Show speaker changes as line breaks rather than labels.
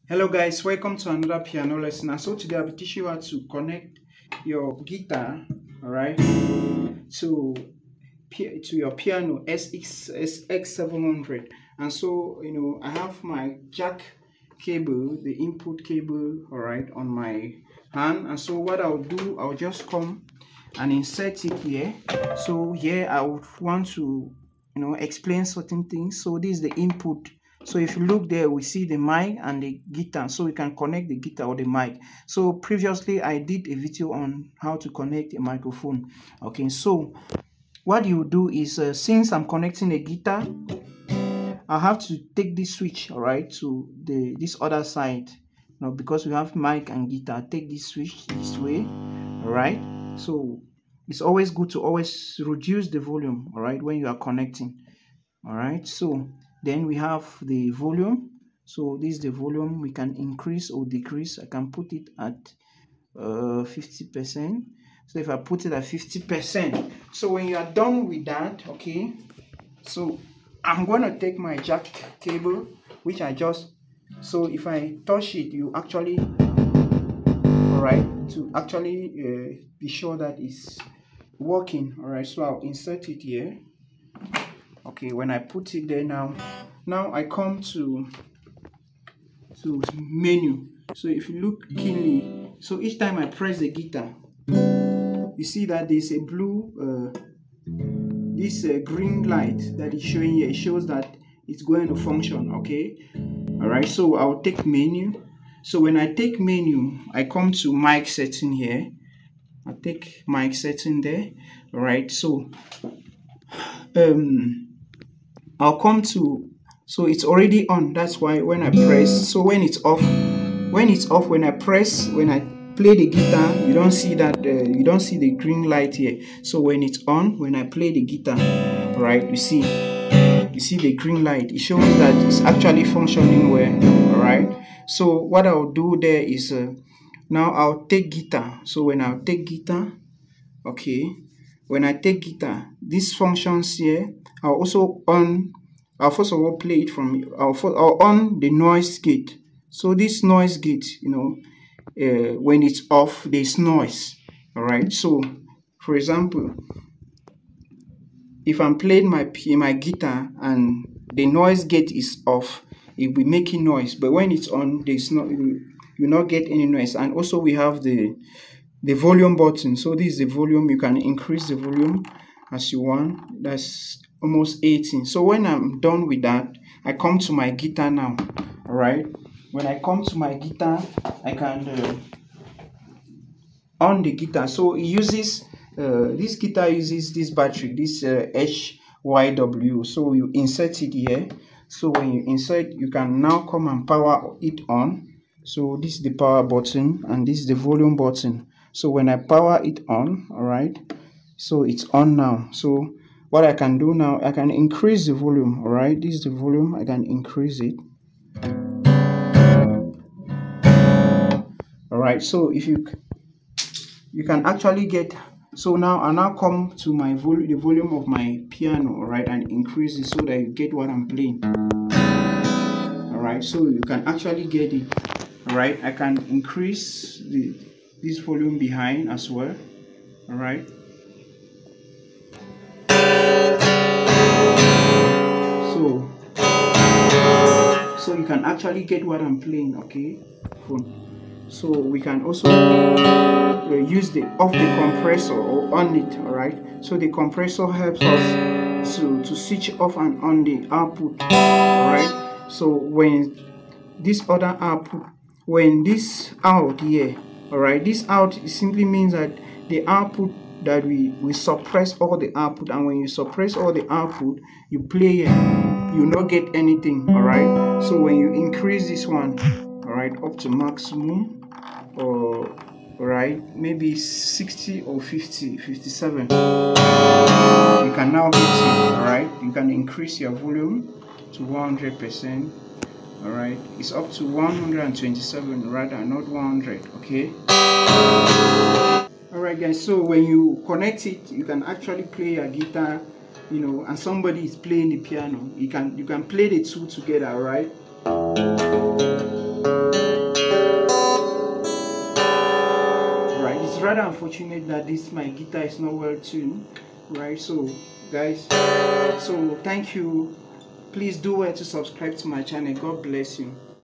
Hello guys, welcome to another piano lesson. And so today I'll be teaching you how to connect your guitar, all right, to your piano SX-700. And so I have my jack cable, the input cable, all right, on my hand. And so what I'll do, I'll just come and insert it here. So here I would want to explain certain things. So this is the input. So if you look there, we see the mic and the guitar, so we can connect the guitar or the mic. So previously I did a video on how to connect a microphone. Okay, so what you do is since I'm connecting a guitar, I have to take this switch, all right, to this other side. Because we have mic and guitar, take this switch this way, all right. So it's always good to always reduce the volume, all right, when you are connecting. All right, so then we have the volume. So this is the volume. We can increase or decrease. I can put it at 50%. So if I put it at 50%, so when you are done with that, okay, so I'm going to take my jack cable, which I just, so if I touch it, you actually, all right, to actually be sure that it's working. All right, so I'll insert it here. Okay, when I put it there, now I come to menu. So if you look keenly, so each time I press the guitar, you see that there's a blue this green light that is showing here. It shows that it's going to function. Okay, all right, so I'll take menu. So when I take menu, I come to mic setting here. I take mic setting there. All right, so I'll come to, so it's already on. That's why when I press, so when it's off, when I press, when I play the guitar, you don't see that, you don't see the green light here. So when it's on, when I play the guitar, right, you see the green light. It shows that it's actually functioning well. All right, so what I'll do there is now I'll take guitar. So when I'll take guitar, okay, when I take guitar, this functions here. I'll first of all play it from, I'll on the noise gate. So this noise gate, when it's off, there's noise. All right, so for example, if I'm playing my guitar and the noise gate is off, it'll be making noise. But when it's on, there's not, you not get any noise. And also we have the volume button. So this is the volume. You can increase the volume as you want. That's almost 18. So when I'm done with that, I come to my guitar now. All right, when I come to my guitar, I can on the guitar. So it uses this guitar uses this battery, this HYW. So you insert it here. So when you insert, you can now come and power it on. So this is the power button and this is the volume button. So when I power it on, all right, so it's on now. So what I can do now, I can increase the volume. All right, this is the volume. I can increase it. All right, so if you can actually get, so now I now come to my the volume of my piano, all right, and increase it so that you get what I'm playing. All right, so you can actually get it. All right, I can increase this volume behind as well. All right, so you can actually get what I'm playing. Okay, so we can also use the compressor or on it. All right, so the compressor helps us to switch off and on the output. All right, so when this other output, when this out here, all right, this out, it simply means that the output that we suppress all the output, and when you suppress all the output, you play it, you not get anything. All right, so when you increase this one, all right, up to maximum, or all right, maybe 60 or 50, 57, you can now get it. All right, you can increase your volume to 100%. all right, it's up to 127 rather, not 100. Okay, all right guys, so when you connect it, you can actually play a guitar, and somebody is playing the piano. You can play the two together. All right. It's rather unfortunate that this my guitar is not well tuned, right? So guys, so thank you. Please do well to subscribe to my channel. God bless you.